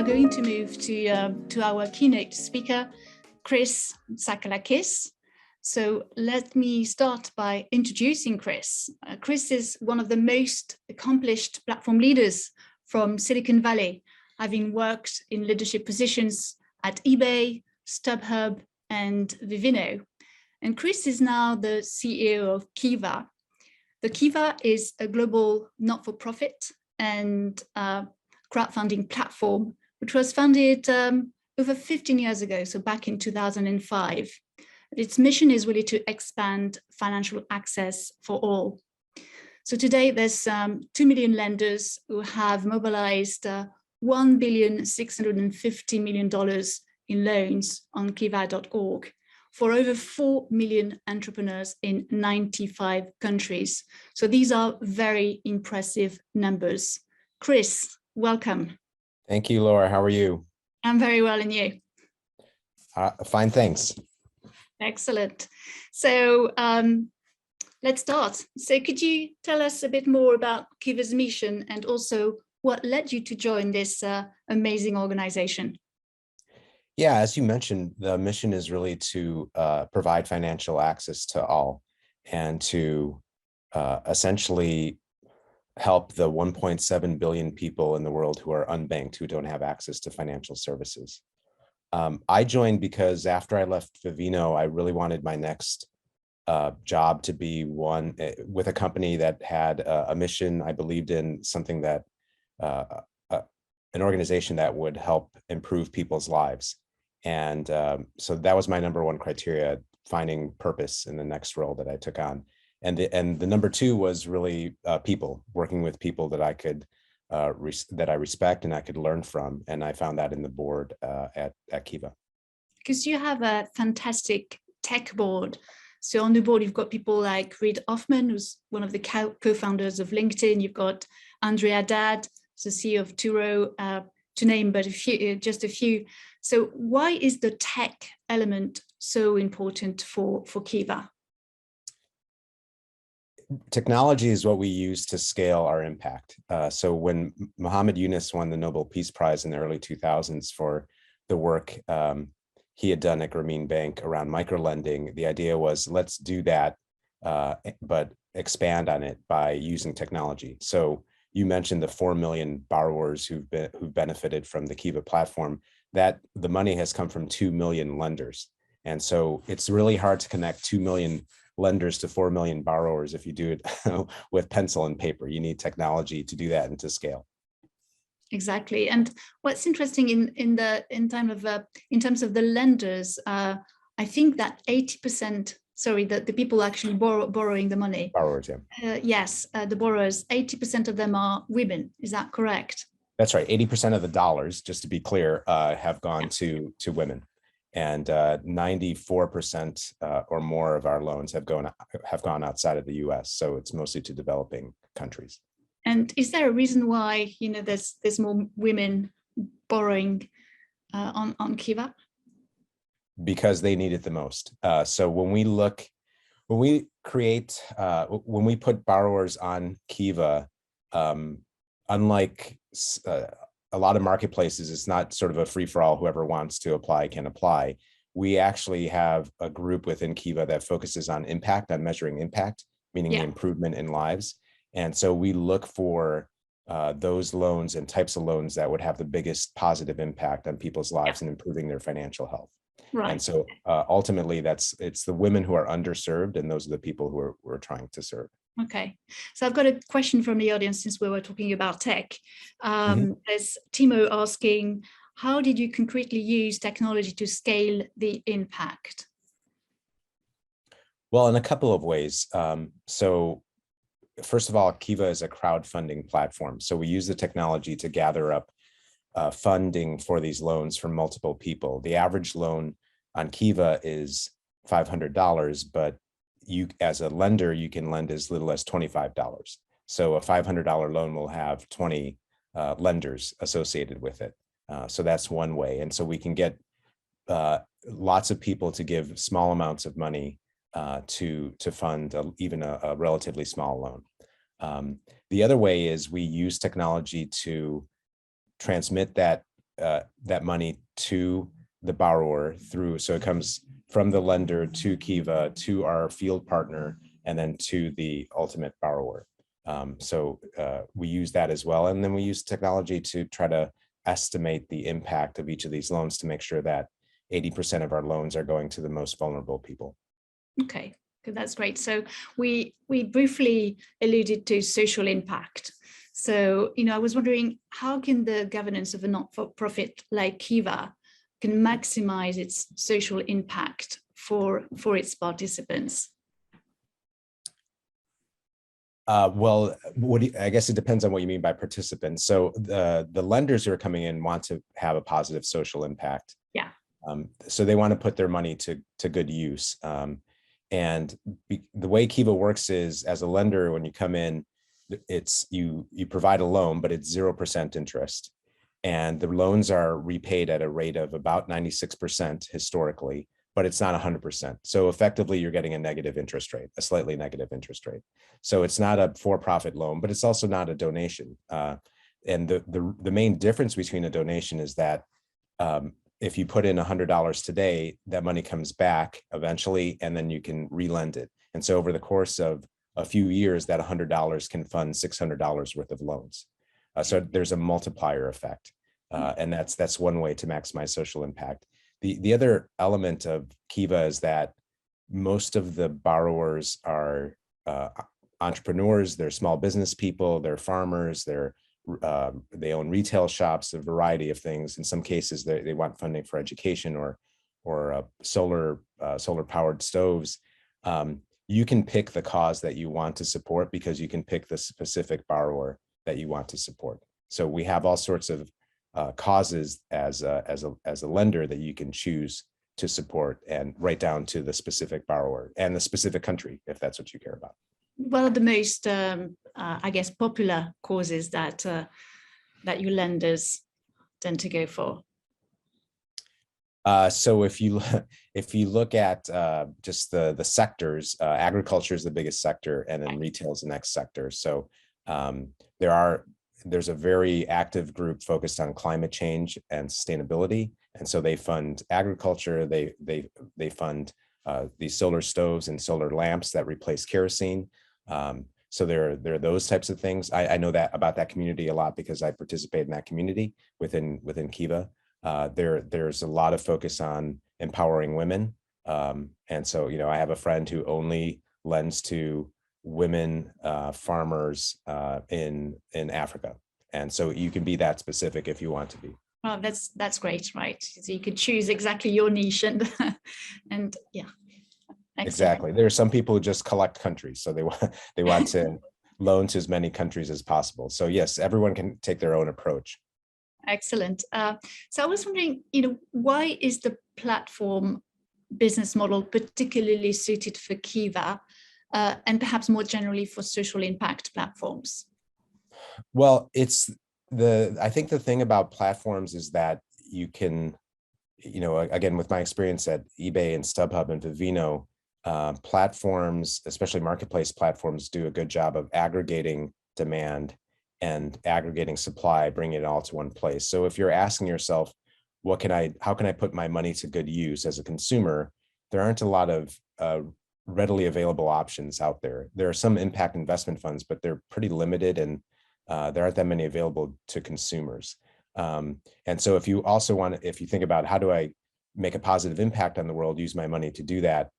going to move to our keynote speaker, Chris Tsakalakis. So let me start by introducing Chris. Chris is one of the most accomplished platform leaders from Silicon Valley, having worked in leadership positions at eBay, StubHub, and Vivino. And Chris is now the CEO of Kiva. The Kiva is a global not-for-profit and crowdfunding platform, which was founded over 15 years ago, so back in 2005. Its mission is really to expand financial access for all. So today there's 2 million lenders who have mobilized $1.65 billion in loans on kiva.org for over 4 million entrepreneurs in 95 countries. So these are very impressive numbers. Chris, welcome. Thank you, Laura. How are you? I'm very well, and you? Fine, thanks. Excellent. So let's start. So could you tell us a bit more about Kiva's mission and also what led you to join this amazing organization? Yeah, as you mentioned, the mission is really to provide financial access to all and to essentially help the 1.7 billion people in the world who are unbanked, who don't have access to financial services. I joined because after I left Vivino, I really wanted my next job to be one with a company that had a mission. I believed in something that an organization that would help improve people's lives. And so that was my number one criteria, finding purpose in the next role that I took on. And the number two was really people, working with people that I could that I respect and I could learn from. And I found that in the board at Kiva. Because you have a fantastic tech board. So on the board, you've got people like Reid Hoffman, who's one of the co-founders of LinkedIn. You've got Andrea Dad, the CEO of Turo, to name but just a few. So why is the tech element so important for Kiva? Technology is what we use to scale our impact. So when Muhammad Yunus won the Nobel Peace Prize in the early 2000s for the work he had done at Grameen Bank around microlending, the idea was, let's do that, but expand on it by using technology. So you mentioned the 4 million borrowers who've benefited from the Kiva platform. That the money has come from 2 million lenders. And so it's really hard to connect 2 million lenders to 4 million borrowers if you do it with pencil and paper. You need technology to do that and to scale. Exactly. And what's interesting in terms of the lenders, I think that 80%, the people actually borrowing the money. Borrowers, yeah. Yes, the borrowers, 80% of them are women. Is that correct? That's right. 80% of the dollars, just to be clear, have gone to women. And 94% or more of our loans have gone outside of the U.S. So it's mostly to developing countries. And is there a reason why there's more women borrowing on Kiva? Because they need it the most. So when we put borrowers on Kiva, unlike a lot of marketplaces, it's not sort of a free-for-all, whoever wants to apply can apply. We actually have a group within Kiva that focuses on impact, on measuring impact, meaning the improvement in lives. And so we look for those loans and types of loans that would have the biggest positive impact on people's lives and improving their financial health. Right. And so ultimately, it's the women who are underserved, and those are the people who we're trying to serve. Okay, so I've got a question from the audience since we were talking about tech. There's Timo asking, how did you concretely use technology to scale the impact? Well, in a couple of ways. So first of all, Kiva is a crowdfunding platform. So we use the technology to gather up funding for these loans from multiple people. The average loan on Kiva is $500, but you, as a lender, you can lend as little as $25. So a $500 loan will have 20 lenders associated with it. So that's one way. And so we can get lots of people to give small amounts of money to fund even a relatively small loan. The other way is we use technology to transmit that that money to the borrower through, so it comes from the lender to Kiva, to our field partner, and then to the ultimate borrower. So we use that as well. And then we use technology to try to estimate the impact of each of these loans to make sure that 80% of our loans are going to the most vulnerable people. Okay, good, that's great. So we briefly alluded to social impact. So, I was wondering, how can the governance of a not-for-profit like Kiva can maximize its social impact for its participants? Well, I guess it depends on what you mean by participants. So the lenders who are coming in want to have a positive social impact. Yeah. So they want to put their money to good use. And the way Kiva works is, as a lender, when you come in, it's you provide a loan, but it's 0% interest. And the loans are repaid at a rate of about 96% historically, but it's not 100%. So effectively, you're getting a negative interest rate, a slightly negative interest rate. So it's not a for-profit loan, but it's also not a donation. And the main difference between a donation is that if you put in $100 today, that money comes back eventually, and then you can relend it. And so over the course of a few years, that $100 can fund $600 worth of loans. So there's a multiplier effect. And that's one way to maximize social impact. The other element of Kiva is that most of the borrowers are entrepreneurs, they're small business people, they're farmers, they own retail shops, a variety of things. In some cases, they want funding for education or solar powered stoves. You can pick the cause that you want to support because you can pick the specific borrower that you want to support. So we have all sorts of causes as a lender that you can choose to support, and right down to the specific borrower and the specific country, if that's what you care about. What are the most, I guess, popular causes that your lenders tend to go for? So if you look at just the sectors, agriculture is the biggest sector, and then retail is the next sector. So there's a very active group focused on climate change and sustainability, and so they fund agriculture. They fund these solar stoves and solar lamps that replace kerosene. So there are those types of things. I know that about that community a lot because I participate in that community within Kiva. There's a lot of focus on empowering women. And so, I have a friend who only lends to women farmers in Africa. And so you can be that specific if you want to be. Well, that's great, right? So you could choose exactly your niche and yeah. Excellent. Exactly. There are some people who just collect countries. So they want to loan to as many countries as possible. So yes, everyone can take their own approach. Excellent. So I was wondering, why is the platform business model particularly suited for Kiva, and perhaps more generally for social impact platforms? Well, I think the thing about platforms is that you can, again, with my experience at eBay and StubHub and Vivino, platforms, especially marketplace platforms, do a good job of aggregating demand and aggregating supply, bringing it all to one place. So if you're asking yourself, how can I put my money to good use as a consumer, there aren't a lot of readily available options out there. There are some impact investment funds, but they're pretty limited, and there aren't that many available to consumers. And so if you think about how do I make a positive impact on the world, use my money to do that,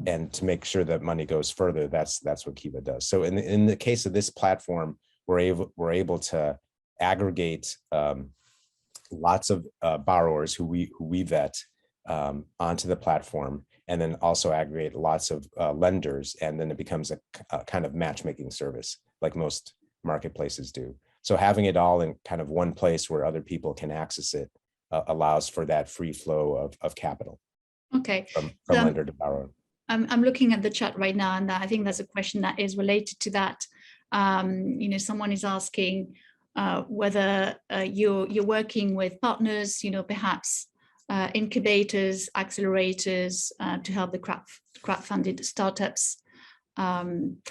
and to make sure that money goes further, that's what Kiva does. So in the case of this platform, we're able to aggregate lots of borrowers who we vet onto the platform, and then also aggregate lots of lenders, and then it becomes a kind of matchmaking service like most marketplaces do. So having it all in kind of one place where other people can access it allows for that free flow of capital. Okay. From lender to borrower. I'm looking at the chat right now, and I think there's a question that is related to that. Someone is asking whether you're working with partners, perhaps incubators, accelerators to help the crowdfunded startups.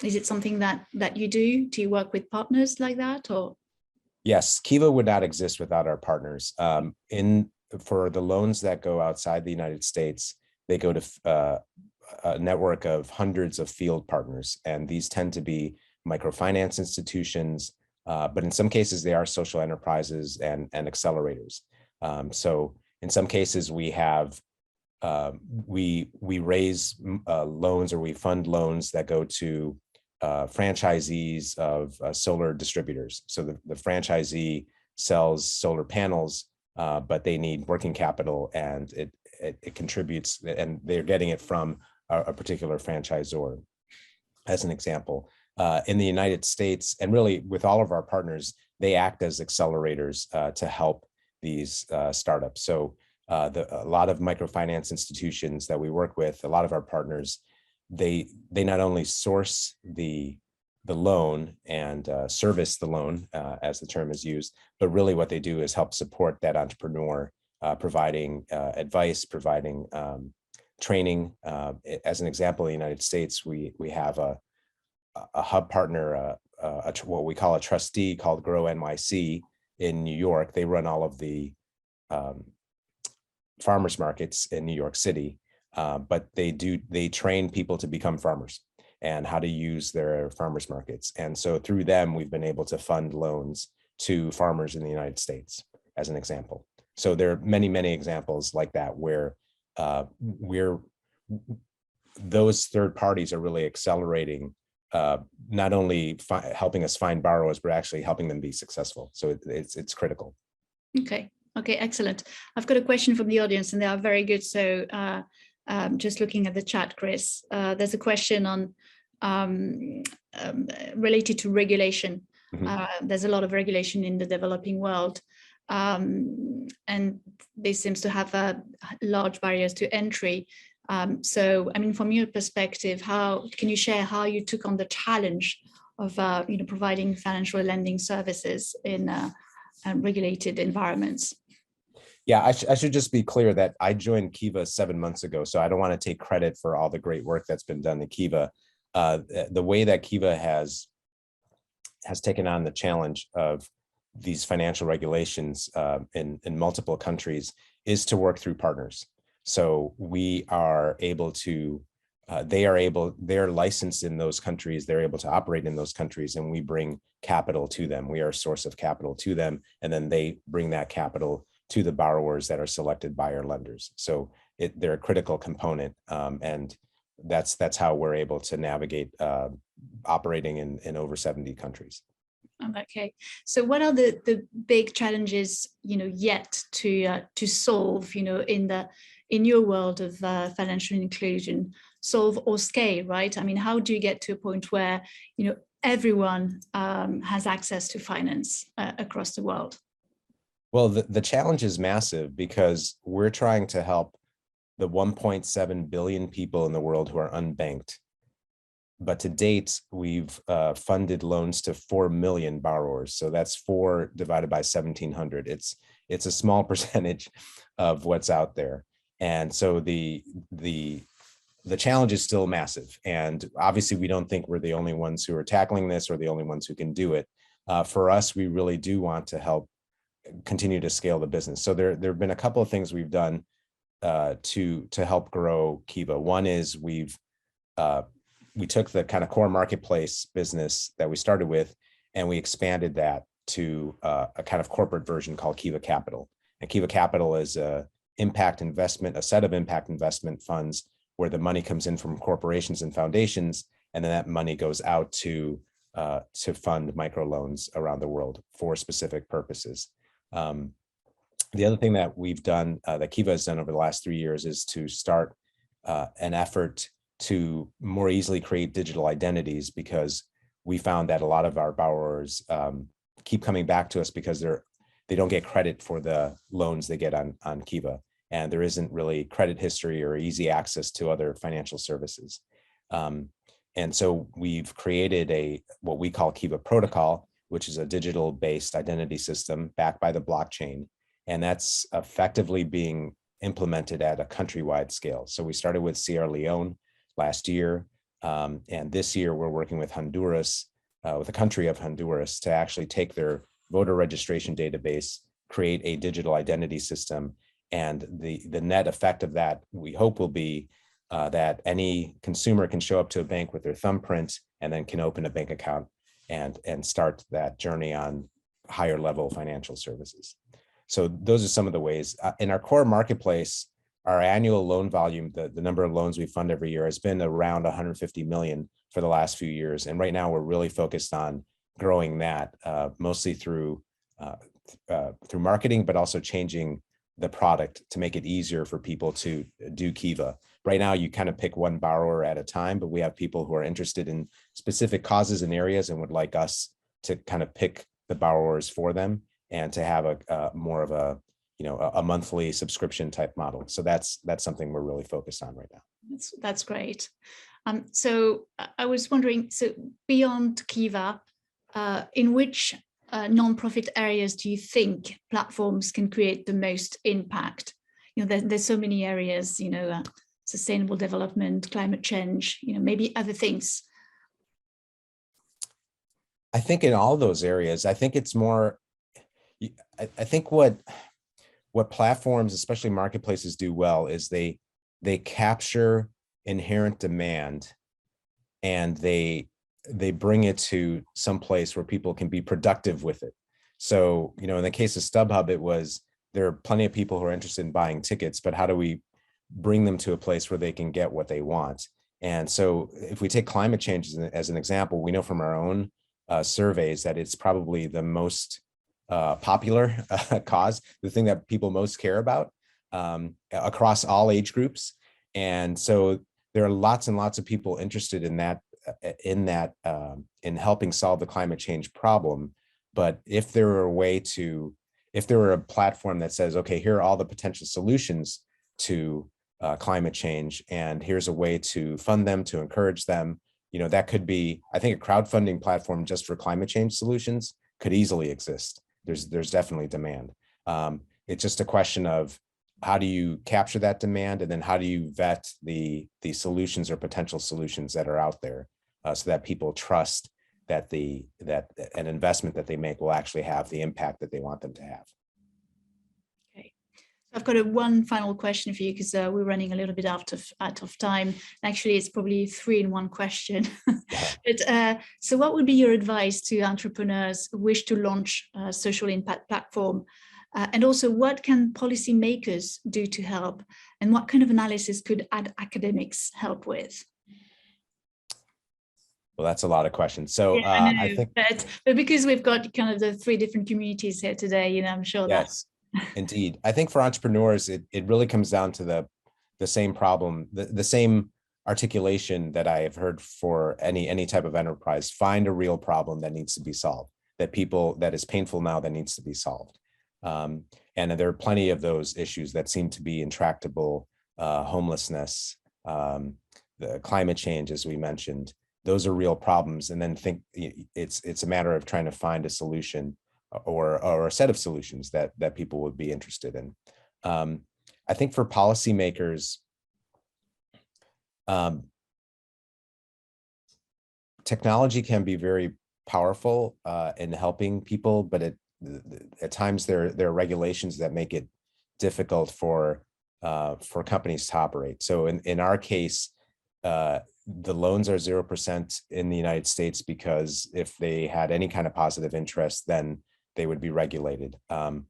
Is it something that you do? Do you work with partners like that, or? Yes, Kiva would not exist without our partners. For the loans that go outside the United States, they go to a network of hundreds of field partners, and these tend to be microfinance institutions, but in some cases they are social enterprises and accelerators. So in some cases we have we raise loans, or we fund loans that go to franchisees of solar distributors. So the franchisee sells solar panels, but they need working capital, and it contributes, and they're getting it from a particular franchisor, as an example. In the United States, and really with all of our partners, they act as accelerators to help these startups. So a lot of microfinance institutions that we work with, a lot of our partners, they not only source the loan and service the loan, as the term is used, but really what they do is help support that entrepreneur, providing advice, providing training. As an example, in the United States, we have a hub partner, what we call a trustee called Grow NYC in New York. They run all of the farmers markets in New York City, but they train people to become farmers and how to use their farmers markets. And so through them, we've been able to fund loans to farmers in the United States, as an example. So there are many, many examples like that where those third parties are really accelerating, not only helping us find borrowers, but actually helping them be successful. So it's critical. Okay, excellent. I've got a question from the audience, and they are very good. So just looking at the chat, Chris, there's a question on related to regulation. Mm-hmm. There's a lot of regulation in the developing world, and this seems to have large barriers to entry. So, I mean, from your perspective, how can you share how you took on the challenge of providing financial lending services in regulated environments? Yeah, I should just be clear that I joined Kiva 7 months ago, so I don't want to take credit for all the great work that's been done at Kiva. The way that Kiva has taken on the challenge of these financial regulations in multiple countries is to work through partners. So we are able to, they're licensed in those countries, they're able to operate in those countries, and we bring capital to them. We are a source of capital to them, and then they bring that capital to the borrowers that are selected by our lenders. So they're a critical component, and that's how we're able to navigate operating in over 70 countries. Okay, so what are the big challenges yet to solve in your world of financial inclusion, solve or scale, right? I mean, how do you get to a point where everyone has access to finance across the world? Well, the challenge is massive because we're trying to help the 1.7 billion people in the world who are unbanked. But to date, we've funded loans to 4 million borrowers. So that's 4 divided by 1,700. It's a small percentage of what's out there. And so the challenge is still massive. And obviously, we don't think we're the only ones who are tackling this or the only ones who can do it. For us, we really do want to help continue to scale the business. So there have been a couple of things we've done to help grow Kiva. One is we took the kind of core marketplace business that we started with, and we expanded that to a kind of corporate version called Kiva Capital. And Kiva Capital is a set of impact investment funds where the money comes in from corporations and foundations, and then that money goes out to fund microloans around the world for specific purposes. The other thing that we've done, that Kiva has done over the last 3 years, is to start an effort to more easily create digital identities, because we found that a lot of our borrowers keep coming back to us because they don't get credit for the loans they get on Kiva, and there isn't really credit history or easy access to other financial services. And so we've created what we call Kiva Protocol, which is a digital-based identity system backed by the blockchain, and that's effectively being implemented at a countrywide scale. So we started with Sierra Leone last year, and this year we're working with Honduras, with the country of Honduras, to actually take their voter registration database, create a digital identity system. And the net effect of that, we hope, will be that any consumer can show up to a bank with their thumbprint and then can open a bank account and start that journey on higher level financial services. So those are some of the ways. In our core marketplace, our annual loan volume, the number of loans we fund every year, has been around 150 million for the last few years. And right now we're really focused on growing that, mostly through marketing, but also changing the product to make it easier for people to do Kiva. Right now, you kind of pick one borrower at a time, but we have people who are interested in specific causes and areas and would like us to kind of pick the borrowers for them and to have a more of a monthly subscription type model. So that's something we're really focused on right now. That's great. So I was wondering, so beyond Kiva, in which non-profit areas do you think platforms can create the most impact? There's so many areas, sustainable development, climate change, maybe other things. I think in all those areas, I think it's more, I think what platforms, especially marketplaces, do well is they capture inherent demand and they bring it to some place where people can be productive with it. So, in the case of StubHub, there are plenty of people who are interested in buying tickets, but how do we bring them to a place where they can get what they want? And so if we take climate change as an example, we know from our own surveys that it's probably the most popular cause, the thing that people most care about across all age groups. And so there are lots and lots of people interested in that, in helping solve the climate change problem. But if there were a platform that says, okay, here are all the potential solutions to climate change, and here's a way to fund them, to encourage them, that could be, I think, a crowdfunding platform just for climate change solutions could easily exist. There's definitely demand. It's just a question of how do you capture that demand, and then how do you vet the solutions or potential solutions that are out there, so that people trust that an investment that they make will actually have the impact that they want them to have. Okay, I've got one final question for you, because we're running a little bit out of time. Actually, it's probably 3 in 1 question. But so what would be your advice to entrepreneurs who wish to launch a social impact platform? And also, what can policymakers do to help? And what kind of analysis could academics help with? Well, that's a lot of questions. So yeah, I think, but because we've got kind of the 3 different communities here today, I'm sure yes, indeed. I think for entrepreneurs, it really comes down to the same problem, the same articulation that I have heard for any type of enterprise. Find a real problem that needs to be solved, that is painful now, that needs to be solved. And there are plenty of those issues that seem to be intractable: homelessness, the climate change, as we mentioned. Those are real problems. And then it's a matter of trying to find a solution or a set of solutions that people would be interested in. I think for policymakers, technology can be very powerful in helping people, but at times there are regulations that make it difficult for companies to operate. So in our case, the loans are 0% in the United States, because if they had any kind of positive interest, then they would be regulated. Kiva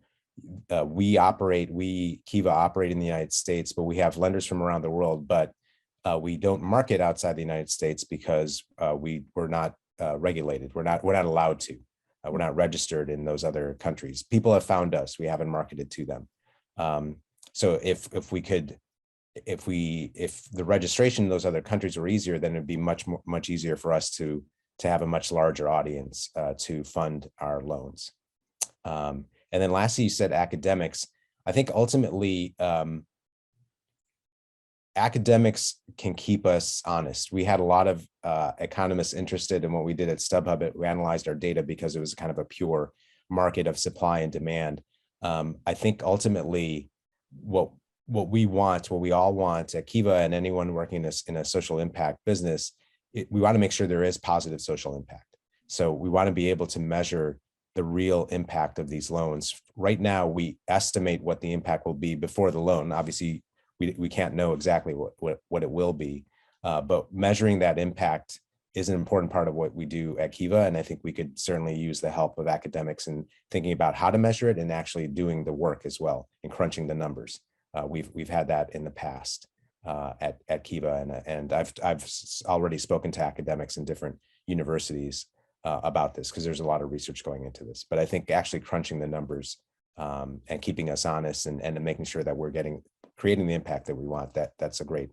operate in the United States, but we have lenders from around the world, but we don't market outside the United States because we're not regulated. We're not allowed to. We're not registered in those other countries. People have found us. We haven't marketed to them. So if the registration in those other countries were easier, then it'd be much easier for us to have a much larger audience to fund our loans. And then lastly, you said academics. I think ultimately academics can keep us honest. We had a lot of economists interested in what we did at StubHub. We analyzed our data because it was kind of a pure market of supply and demand. I think ultimately what we all want at Kiva and anyone working in a social impact business, we want to make sure there is positive social impact. So we want to be able to measure the real impact of these loans. Right now, we estimate what the impact will be before the loan. Obviously, we can't know exactly what it will be, but measuring that impact is an important part of what we do at Kiva. And I think we could certainly use the help of academics in thinking about how to measure it and actually doing the work as well and crunching the numbers. We've had that in the past at Kiva, and I've already spoken to academics in different universities about this, because there's a lot of research going into this. But I think actually crunching the numbers and keeping us honest and making sure that we're creating the impact that we want, that's a great,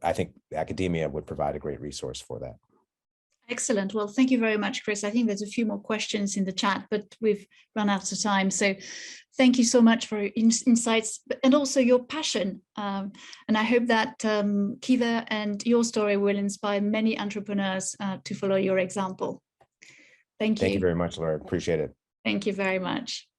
I think academia would provide a great resource for that. Excellent. Well, thank you very much, Chris. I think there's a few more questions in the chat, but we've run out of time. So thank you so much for your insights and also your passion. And I hope that Kiva and your story will inspire many entrepreneurs to follow your example. Thank you. Thank you very much, Laura. Appreciate it. Thank you very much.